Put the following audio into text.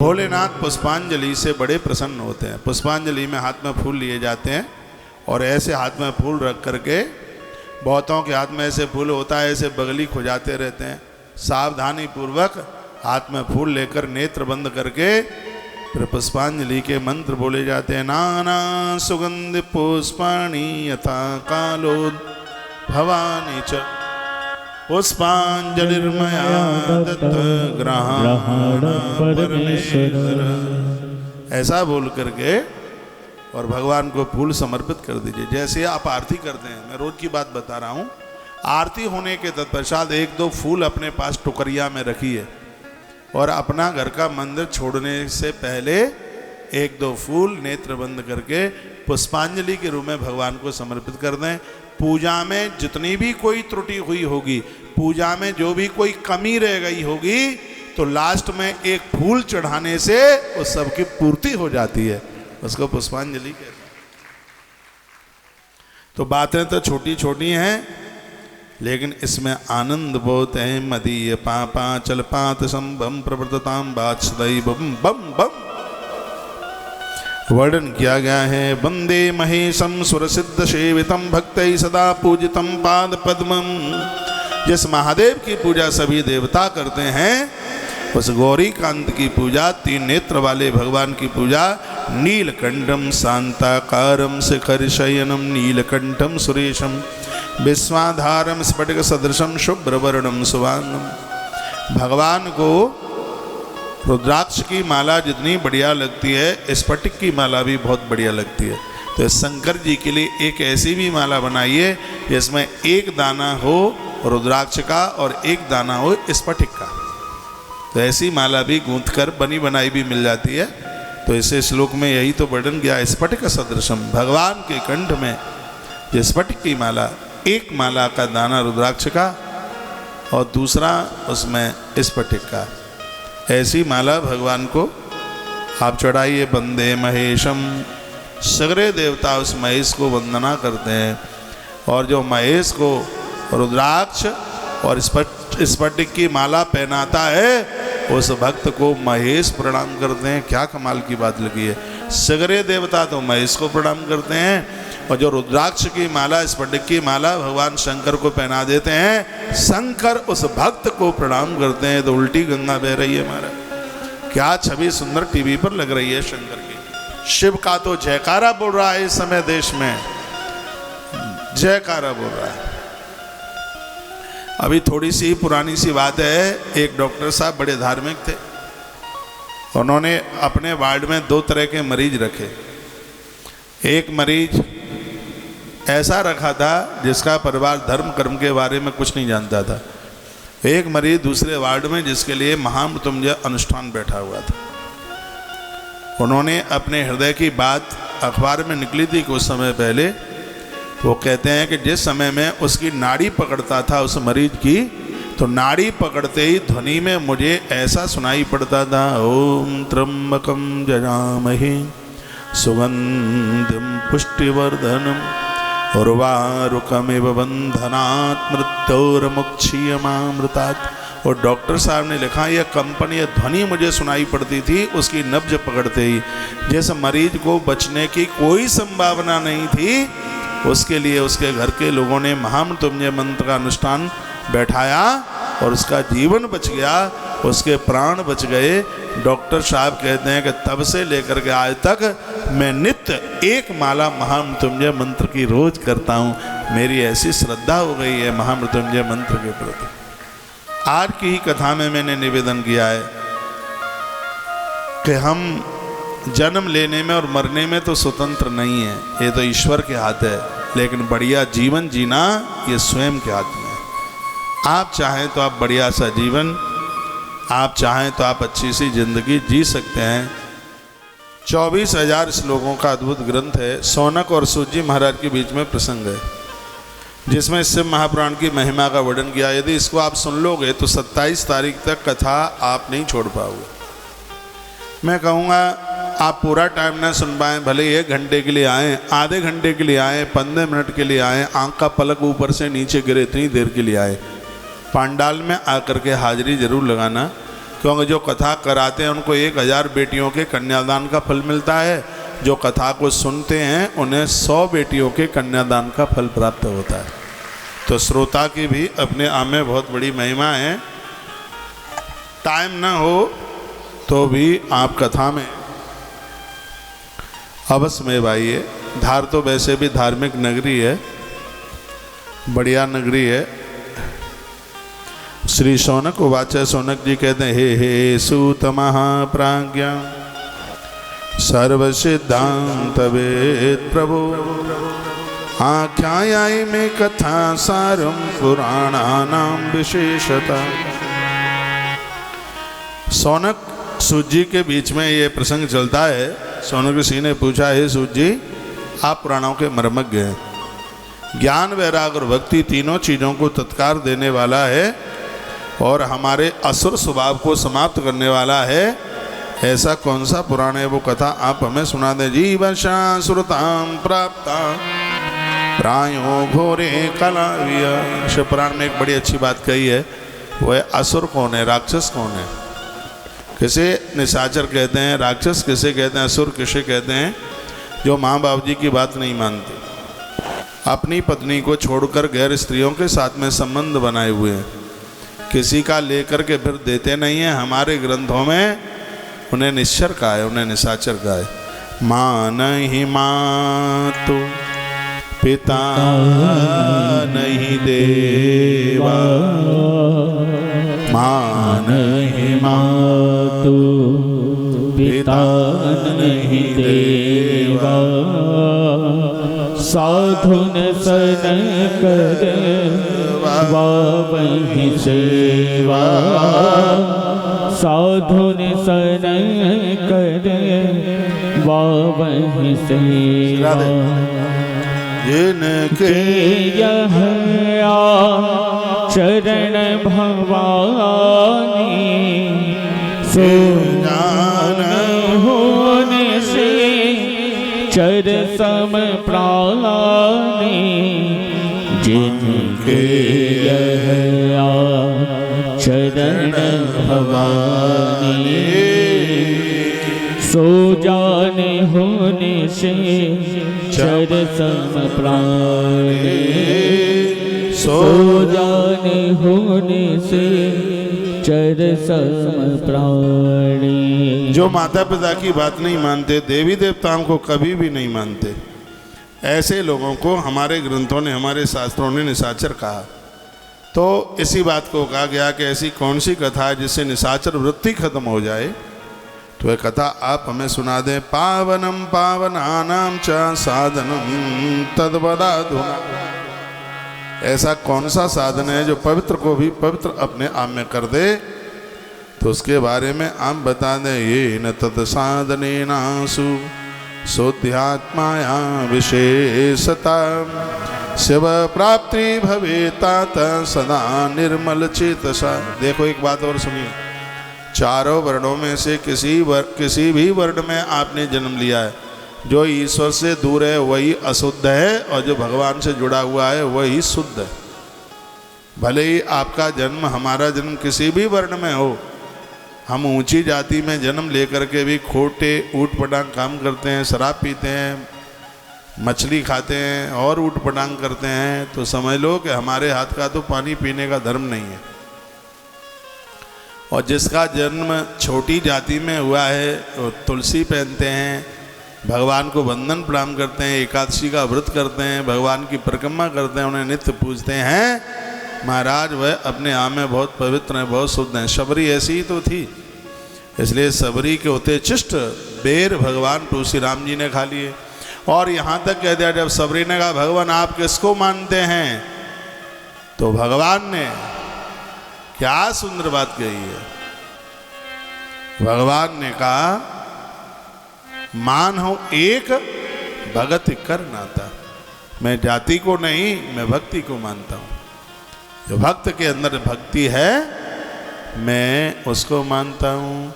भोलेनाथ पुष्पांजलि से बड़े प्रसन्न होते हैं। पुष्पांजलि में हाथ में फूल लिए जाते हैं और ऐसे हाथ में फूल रख करके, बहुतों के हाथ में ऐसे फूल होता है, ऐसे बगली खुजाते रहते हैं। सावधानी पूर्वक हाथ में फूल लेकर नेत्र बंद करके फिर पुष्पांजलि के मंत्र बोले जाते हैं। नाना सुगंध पुष्पाणि यथा कालो भवानी च पुष्पांजलिर्मया दत्त ग्रहण परमेश्वर, ऐसा बोल करके और भगवान को फूल समर्पित कर दीजिए। जैसे आप आरती करते हैं, मैं रोज की बात बता रहा हूँ, आरती होने के तत्पश्चात एक दो फूल अपने पास टुकरिया में रखिए और अपना घर का मंदिर छोड़ने से पहले एक दो फूल नेत्र बंद करके पुष्पांजलि के रूप में भगवान को समर्पित कर दें। पूजा में जितनी भी कोई त्रुटि हुई होगी, पूजा में जो भी कोई कमी रह गई होगी, तो लास्ट में एक फूल चढ़ाने से उस सब की पूर्ति हो जाती है। उसको पुष्पांजलि कहते हैं। तो बातें तो छोटी छोटी हैं, लेकिन इसमें आनंद बहुत है। मदीय पापा चलपात संभम प्रवर्तताम बात्सदैव बम बम बम वर्णन किया गया है। वंदे महेशम सुरसिद्ध सेवितम भक्तै सदा पूजितम पाद पद्मम। जिस महादेव की पूजा सभी देवता करते हैं, उस गौरी कांत की पूजा, तीन नेत्र वाले भगवान की पूजा, नीलकंठम शांताकारम शिखर शयनम नीलकंठम सुरेशम विश्वाधारम स्फटिक सदृशम शुभ्रवर्णम सुवांगम। भगवान को रुद्राक्ष की माला जितनी बढ़िया लगती है, स्फटिक की माला भी बहुत बढ़िया लगती है। तो शंकर जी के लिए एक ऐसी भी माला बनाइए जिसमें एक दाना हो रुद्राक्ष का और एक दाना हो स्फटिक का। तो ऐसी माला भी गूंथ कर बनी बनाई भी मिल जाती है। तो इसे श्लोक में यही तो वर्णन किया, स्फटिक सदृशम। भगवान के कंठ में जो स्फटिक की माला, एक माला का दाना रुद्राक्ष का और दूसरा उसमें स्फटिक का, ऐसी माला भगवान को आप चढ़ाइए। वंदे महेशम, सगरे देवता उस महेश को वंदना करते हैं। और जो महेश को रुद्राक्ष और स्फटिक की माला पहनाता है, उस भक्त को महेश प्रणाम करते हैं। क्या कमाल की बात लगी है। सगरे देवता तो महेश को प्रणाम करते हैं, और जो रुद्राक्ष की माला, स्फटिक की माला भगवान शंकर को पहना देते हैं, शंकर उस भक्त को प्रणाम करते हैं। तो उल्टी गंगा बह रही है महाराज। क्या छवि सुंदर टीवी पर लग रही है शंकर की। शिव का तो जयकारा बोल रहा है इस समय, देश में जयकारा बोल रहा है। अभी थोड़ी सी पुरानी सी बात है, एक डॉक्टर साहब बड़े धार्मिक थे। उन्होंने अपने वार्ड में दो तरह के मरीज रखे। एक मरीज ऐसा रखा था जिसका परिवार धर्म कर्म के बारे में कुछ नहीं जानता था। एक मरीज दूसरे वार्ड में जिसके लिए महामृत्युंजय अनुष्ठान बैठा हुआ था। उन्होंने अपने हृदय की बात अखबार में निकली थी कुछ समय पहले। वो कहते हैं कि जिस समय में उसकी नाड़ी पकड़ता था उस मरीज की, तो नाड़ी पकड़ते ही ध्वनि में मुझे ऐसा सुनाई पड़ता था, ओम त्र्यंबकम जजामहे सुगंधिम पुष्टिवर्धनम उर्वारुकमिव बंधनात् मृत्योर्मुक्षीयमामृतात्। और डॉक्टर साहब ने लिखा, यह कंपनी, यह ध्वनि मुझे सुनाई पड़ती थी उसकी नब्ज पकड़ते ही। जिस मरीज को बचने की कोई संभावना नहीं थी, उसके लिए उसके घर के लोगों ने महामृत्युंजय मंत्र का अनुष्ठान बैठाया और उसका जीवन बच गया, उसके प्राण बच गए। डॉक्टर साहब कहते हैं कि तब से लेकर के आज तक मैं नित्य एक माला महामृत्युंजय मंत्र की रोज करता हूँ। मेरी ऐसी श्रद्धा हो गई है महामृत्युंजय मंत्र के प्रति। आज की ही कथा में मैंने निवेदन किया है कि हम जन्म लेने में और मरने में तो स्वतंत्र नहीं है, ये तो ईश्वर के हाथ है। लेकिन बढ़िया जीवन जीना ये स्वयं के हाथ में है। आप चाहें तो आप बढ़िया सा जीवन, आप चाहें तो आप अच्छी सी जिंदगी जी सकते हैं। 24,000 श्लोकों का अद्भुत ग्रंथ है। सौनक और सूत जी महाराज के बीच में प्रसंग है जिसमें शिव महापुराण की महिमा का वर्णन किया। यदि इसको आप सुन लोगे तो 27 तारीख तक कथा आप नहीं छोड़ पाओगे। मैं कहूँगा आप पूरा टाइम ना सुन पाएँ, भले 1 घंटे के लिए आएँ, आधे घंटे के लिए आएँ, 15 मिनट के लिए आएँ, आँख का पलक ऊपर से नीचे गिरे इतनी देर के लिए आए, पांडाल में आकर के हाजिरी जरूर लगाना। क्योंकि जो कथा कराते हैं उनको 1000 बेटियों के कन्यादान का फल मिलता है, जो कथा को सुनते हैं उन्हें 100 बेटियों के कन्यादान का फल प्राप्त होता है। तो श्रोता की भी अपने आप में बहुत बड़ी महिमा है। टाइम ना हो तो भी आप कथा में अवश्य में भाइये। धार तो वैसे भी धार्मिक नगरी है, बढ़िया नगरी है। श्री शौनक उवाच, शौनक जी कहते हैं, हे सूत महाप्राज्ञा सर्वसिद्धांत वेद प्रभु, आख्यायाई में कथा सारम पुराणानाम विशेषता। शौनक सूत जी के बीच में ये प्रसंग चलता है। शौनक ऋषि ने पूछा, हे सूत जी, आप पुराणों के मर्मज्ञ हैं, ज्ञान वैराग्य और भक्ति तीनों चीज़ों को तत्कार देने वाला है और हमारे असुर स्वभाव को समाप्त करने वाला है। ऐसा कौन सा पुराण है, वो कथा आप हमें सुना दें। जीवशा सुरताम प्राप्ता प्रायो घोरे कलाविया। शिव पुराण में एक बड़ी अच्छी बात कही है, वो है असुर कौन है, राक्षस कौन है। किसे निशाचर कहते हैं, राक्षस किसे कहते हैं, असुर किसे कहते हैं। जो माँ बाप जी की बात नहीं मानते, अपनी पत्नी को छोड़कर गैर स्त्रियों के साथ में संबंध बनाए हुए हैं, किसी का लेकर के फिर देते नहीं है। हमारे ग्रंथों में उन्हें निश्चर कहा है, उन्हें निशाचर कहा है। माँ नहीं मातु पिता नहीं देवा, माँ नहीं मातु पिता नहीं देवा, साधुन सन कर वावहि सेवा, साधुन सन कर वावहि सेवा। जिनके यह चरण भवानी, सो ज्ञान होने से चर सम प्राणी, जिनके यह चरण भवानी, सो जाने होने से चर सम प्राणी, सो जाने होने से चर सम प्राणी। जो माता पिता की बात नहीं मानते, देवी देवताओं को कभी भी नहीं मानते, ऐसे लोगों को हमारे ग्रंथों ने, हमारे शास्त्रों ने निशाचर कहा। तो इसी बात को कहा गया कि ऐसी कौन सी कथा है जिससे निशाचर वृत्ति खत्म हो जाए। तो यह कथा आप हमें सुना दें। पावनम पावनानाम च साधनम तद्वदाधुना। ऐसा कौन सा साधन है जो पवित्र को भी पवित्र अपने आप में कर दे, तो उसके बारे में आप बता दें। ये न तत् साधने नासु शुद्ध्यात्माया विशेषता, शिव प्राप्ति भवेतात सदा निर्मल चेतसा। देखो एक बात और सुनिए, चारों वर्णों में से किसी भी वर्ण में आपने जन्म लिया है, जो ईश्वर से दूर है वही अशुद्ध है और जो भगवान से जुड़ा हुआ है वही शुद्ध है। भले ही आपका जन्म, हमारा जन्म किसी भी वर्ण में हो, हम ऊंची जाति में जन्म लेकर के भी खोटे ऊट पटांग काम करते हैं, शराब पीते हैं, मछली खाते हैं और ऊट पटांग करते हैं, तो समझ लो कि हमारे हाथ का तो पानी पीने का धर्म नहीं है। और जिसका जन्म छोटी जाति में हुआ है वो तुलसी पहनते हैं, भगवान को वंदन प्रणाम करते हैं, एकादशी का व्रत करते हैं, भगवान की परिक्रमा करते हैं, उन्हें नित्य पूजते हैं। महाराज वह अपने आप में बहुत पवित्र हैं, बहुत शुद्ध हैं। शबरी ऐसी ही तो थी, इसलिए शबरी के होते चिष्ट बेर भगवान तुलसी राम जी ने खा लिए। और यहाँ तक कह दिया, जब शबरी ने कहा भगवान आप किसको मानते हैं, तो भगवान ने क्या सुंदर बात कही है। भगवान ने कहा मान हो एक भगत कर नाता। मैं जाति को नहीं, मैं भक्ति को मानता हूँ। जो भक्त के अंदर भक्ति है मैं उसको मानता हूँ।